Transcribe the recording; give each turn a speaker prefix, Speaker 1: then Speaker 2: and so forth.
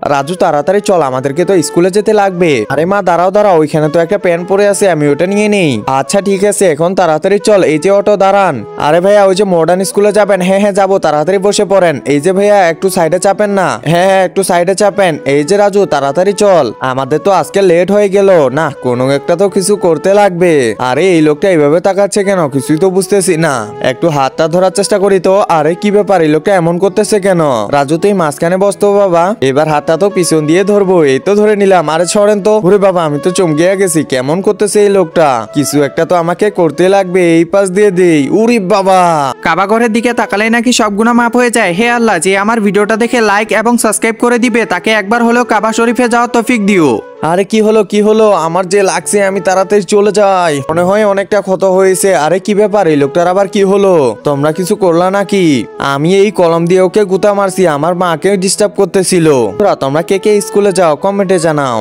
Speaker 1: রাজু তাড়াতাড়ি চল, আমাদেরকে তো স্কুলে যেতে লাগবে। আরে মা দাঁড়াও দাঁড়াও, ওইখানে তো একটা প্যান্ট পরে আছে, আমি ওটা নিয়ে নেই। আচ্ছা ঠিক আছে, এখন তাড়াতাড়ি চল। এই যে অটো দাঁড়ান। আরে ভাইয়া ওই যে মডার্ন স্কুলে যাবেন? হ্যাঁ হ্যাঁ যাবো, তাড়াতাড়ি বসে পড়েন। এই যে ভাইয়া একটু সাইডে চাপেন না। হ্যাঁ হ্যাঁ একটু সাইডে চাপেন। এই যে রাজু তাড়াতাড়ি চল, আমাদের তো আজকে লেট হয়ে গেল। না কোনো একটা তো কিছু করতে লাগবে। আরে এই লোকটা এইভাবে তাকাচ্ছে কেন, কিছুই তো বুঝতেছি না। একটু হাতটা ধরার চেষ্টা করি তো। আরে কি ব্যাপার, এই লোকটা এমন করতেছে কেন? রাজু তুই মাঝখানে বসতো বাবা, এবার হাতটা তো পিছন দিয়ে ধরবো। এই তো ধরে নিলাম। আরে সরেন তো। ওরে বাবা আমি তো চমকে গেছি, কেমন করতেছে এই লোকটা। কিছু একটা তো আমাকে করতে লাগবে। এই পাশ দিয়ে দেই। উরি বাবা,
Speaker 2: কাবা ঘরের দিকে তাকালেই নাকি সব গুনাহ মাফ হয়ে যায়। হে আল্লাহ, যে আমার ভিডিওটা দেখে লাইক এবং সাবস্ক্রাইব করে দিবে তাকে একবার হলেও কাবা শরীফে যাওয়ার তৌফিক দিও।
Speaker 1: আরে কি হলো কি হলো, আমার যে লাগছে আমি তাড়াতাড়ি চলে যাই, মনে হয় অনেকটা ক্ষত হয়েছে। আরে কি ব্যাপার, এই লোকটার আবার কি হলো? তোমরা কিছু করলা নাকি? আমি এই কলম দিয়ে ওকে গুতা মারছি, আমার মাকে ডিস্টার্ব করতেছিল। তোমরা কে কে স্কুলে যাও কমেন্টে জানাও।